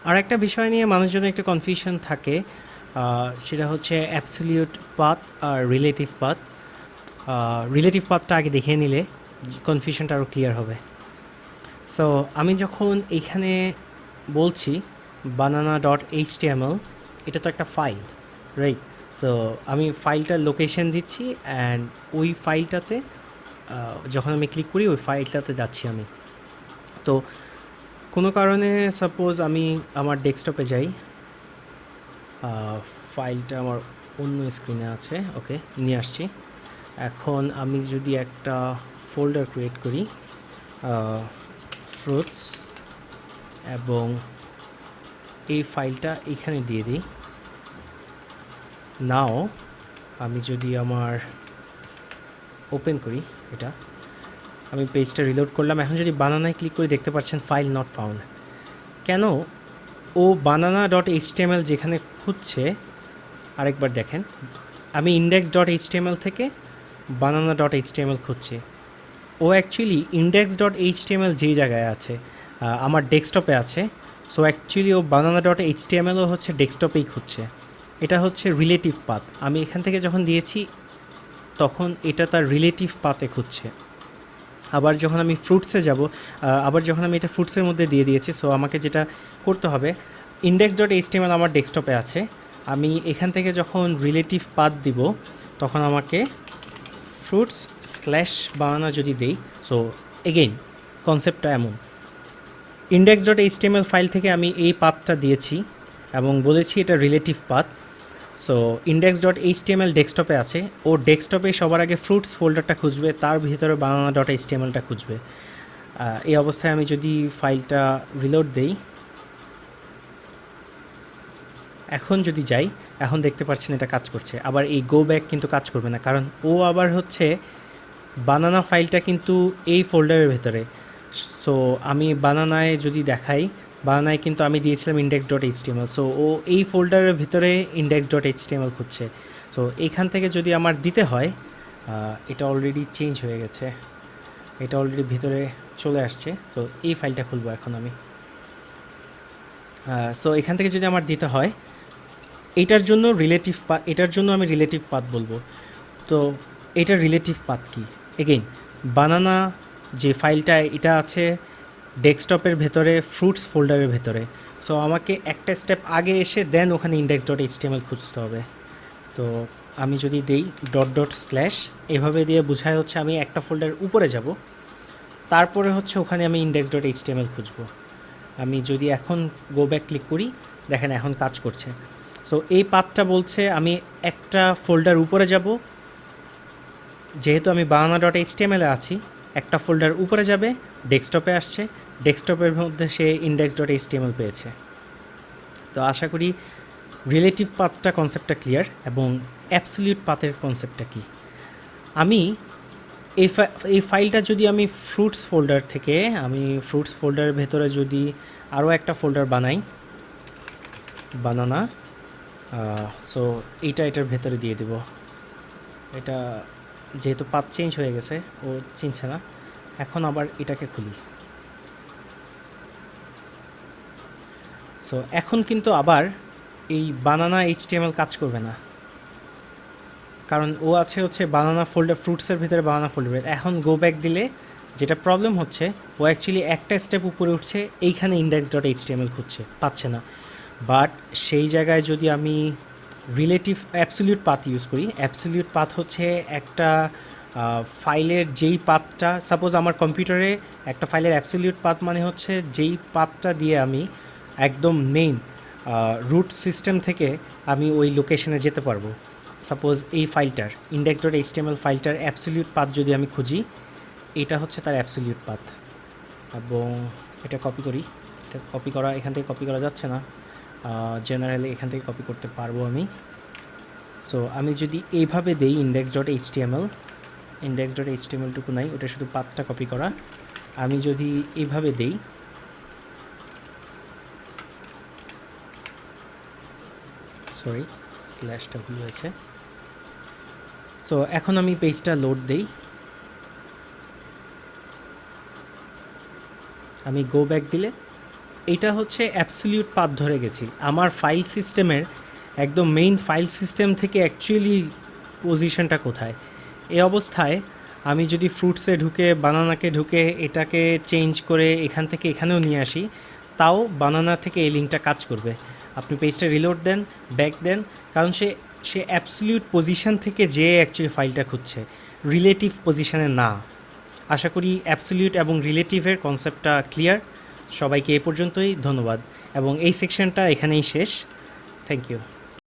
আর একটা বিষয় নিয়ে মানুষজনের একটা কনফিউশন থাকে, সেটা হচ্ছে অ্যাবসলিউট পাথ আর রিলেটিভ পাথ। রিলেটিভ পাথটা আগে দেখিয়ে নিলে কনফিউশনটা আরও ক্লিয়ার হবে। সো আমি যখন এইখানে বলছি বানানা ডট এইচটিএমএল, এটা তো একটা ফাইল, রাইট? সো আমি ফাইলটার লোকেশন দিচ্ছি অ্যান্ড ওই ফাইলটাতে যখন আমি ক্লিক করি ওই ফাইলটাতে যাচ্ছি আমি। তো কোনো কারণে সাপোজ আমি আমার ডেস্কটপে যাই, ফাইলটা আমার অন্য স্ক্রিনে আছে, ওকে নিয়ে আসছি। এখন আমি যদি একটা ফোল্ডার ক্রিয়েট করি ফ্রুটস এবং এই ফাইলটা এখানে দিয়ে দিই। নাও আমি যদি আমার ওপেন করি, এটা আমি পেজটা রিলোড করলাম। এখন যদি বানানায় ক্লিক করে দেখতে পাচ্ছেন ফাইল নট ফাউন্ড। কেন? ও বানানা ডট এইচটিএমএল যেখানে খুঁজছে, আরেকবার দেখেন, আমি ইন্ডেক্স ডট এইচটিএমএল থেকে বানানা ডট এইচটিএমএল খুঁজছে। ও অ্যাকচুয়ালি ইন্ডেক্স ডট এইচটিএমএল যেই জায়গায় আছে আমার ডেস্কটপে আছে, সো অ্যাকচুয়ালি ও বানানা ডট এইচটিএমএলও হচ্ছে ডেস্কটপেই খুঁজছে। এটা হচ্ছে রিলেটিভ পাথ। আমি এখান থেকে যখন দিয়েছি তখন এটা তার রিলেটিভ পাথে খুঁজছে। আবার যখন আমি ফ্রুটসে যাব, আবার যখন আমি এটা ফ্রুটসের মধ্যে দিয়ে দিয়েছি, সো আমাকে যেটা করতে হবে, ইন্ডেক্স ডট এইচটিএমএল আমার ডেস্কটপে আছে, আমি এখান থেকে যখন রিলেটিভ পাথ দিব তখন আমাকে ফ্রুটস স্ল্যাশ বানানা যদি দেই, সো এগেইন কনসেপ্টটা এমন, ইন্ডেক্স ডট এইচটিএমএল ফাইল থেকে আমি এই পাথটা দিয়েছি এবং বলেছি এটা relative path. So index dot HTML ডেস্কটপে আছে, ও ডেস্কটপে সবার আগে ফ্রুটস ফোল্ডারটা খুঁজবে, তার ভিতরে বানানা ডট এইচটিএমএলটা খুঁজবে। এই অবস্থায় আমি যদি ফাইলটা রিলোড দেই, এখন যদি যাই, এখন দেখতে পাচ্ছেন এটা কাজ করছে। আবার এই গো ব্যাক কিন্তু কাজ করবে না, কারণ ও আবার হচ্ছে বানানা ফাইলটা কিন্তু এই ফোল্ডারের ভেতরে। সো আমি বানানায় যদি দেখাই, বানানায় কিন্তু আমি দিয়েছিলাম ইন্ডেক্স ডট এইচটিএমএল, সো ও এই ফোল্ডারের ভিতরে ইন্ডেক্স ডট এইচটিএমএল খুঁজছে। সো এইখান থেকে যদি আমার দিতে হয়, এটা অলরেডি চেঞ্জ হয়ে গেছে, এটা অলরেডি ভিতরে চলে আসছে। সো এই ফাইলটা খুলবো এখন আমি। সো এখান থেকে যদি আমার দিতে হয়, এটার জন্য এটার জন্য আমি রিলেটিভ পাথ বলবো। তো এটার রিলেটিভ পাথ কি? এগেইন বানানা যে ফাইলটা, এটা আছে ডেস্কটপের ভেতরে ফ্রুটস ফোল্ডারের ভেতরে। সো আমাকে একটা স্টেপ আগে এসে দেন ওখানে ইন্ডেক্স ডট এইচটিএমএল খুঁজতে হবে। তো আমি যদি দেই ডট ডট স্ল্যাশ, এভাবে দিয়ে বোঝায় হচ্ছে আমি একটা ফোল্ডার উপরে যাব, তারপরে হচ্ছে ওখানে আমি ইন্ডেক্স ডট এইচটিএমএল খুঁজবো। আমি যদি এখন গো ব্যাক ক্লিক করি, দেখেন এখন কাজ করছে। সো এই পাথটা বলছে আমি একটা ফোল্ডার উপরে যাব, যেহেতু আমি বানানা ডট এইচটিএমএলে আছি, একটা ফোল্ডার উপরে যাবে, ডেস্কটপে আসছে, ডেস্কটপের মধ্যে সে ইন্ডেক্স ডট এইচটিএমএল পেয়েছে। তো আশা করি রিলেটিভ পাথটা কনসেপ্টটা ক্লিয়ার, এবং অ্যাবসলিউট পাথের কনসেপ্টটা কী। আমি এই ফাইলটা যদি আমি ফ্রুটস ফোল্ডার থেকে, আমি ফ্রুটস ফোল্ডারের ভেতরে যদি আরও একটা ফোল্ডার বানাই বানানা, সো এটার ভেতরে দিয়ে দেব। এটা যেহেতু পাথ চেঞ্জ হয়ে গেছে, ও চিনছে না। এখন আবার এটাকে খুলি, সো এখন কিন্তু আবার এই বানানা এইচটিএমএল কাজ করবে না, কারণ ও আছে হচ্ছে বানানা ফোল্ডার, ফ্রুটসের ভিতরে বানানা ফোল্ডার। এখন গো ব্যাক দিলে যেটা প্রবলেম হচ্ছে, ও অ্যাকচুয়ালি একটা স্টেপ উপরে উঠছে, এইখানে ইন্ডেক্স ডট এইচটিএমএল খুঁজছে, পাচ্ছে না। বাট সেই জায়গায় যদি আমি রিলেটিভ অ্যাবসলিউট পাথ ইউজ করি, অ্যাবসলিউট পাথ হচ্ছে একটা ফাইলের যেই পাথটা, সাপোজ আমার কম্পিউটারে একটা ফাইলের অ্যাবসলিউট পাথ মানে হচ্ছে যেই পাথটা দিয়ে আমি একদম মেইন রুট সিস্টেম থেকে আমি ওই লোকেশনে যেতে পারবো। সাপোজ এই ফাইলটার ইন্ডেক্স ডট এইচটিএমএল ফাইলটার অ্যাবসলিউট পাথ যদি আমি খুঁজি, এটা হচ্ছে তার অ্যাবসলিউট পাথ। এবং এটা কপি করি, এটা কপি করা, এখান থেকে কপি করা যাচ্ছে না, জেনারেলি এখান থেকে কপি করতে পারবো আমি। সো আমি যদি এইভাবে দেই ইন্ডেক্স ডট এইচটিএমএলটুকু নাই, ওটা শুধু পাথটা কপি করা। আমি যদি এইভাবে দেই, সরি স্ল্যাশটা ভুল হয়েছে। সো এখন আমি পেজটা লোড দেই, আমি গো ব্যাক দিলে এটা হচ্ছে অ্যাবসলিউট পাথ ধরে গেছি আমার ফাইল সিস্টেমের একদম মেইন ফাইল সিস্টেম থেকে অ্যাকচুয়ালি পজিশনটা কোথায়। এই অবস্থায় আমি যদি ফ্রুটসে ঢুকে বানানাকে ঢুকে এটাকে চেঞ্জ করে এখান থেকে এখানেও নিয়ে আসি, তাও বানানা থেকে এই লিঙ্কটা কাজ করবে। আপনি পেজটা রিলোড দেন, ব্যাক দেন, কারণ সে সে অ্যাবসলিউট পজিশন থেকে যে অ্যাকচুয়ালি ফাইলটা খুঁজছে, রিলেটিভ পজিশনে না। আশা করি অ্যাবসলিউট এবং রিলেটিভের কনসেপ্টটা ক্লিয়ার। সবাইকে এ পর্যন্তই ধন্যবাদ এবং এই সেকশনটা এখানেই শেষ। Thank you.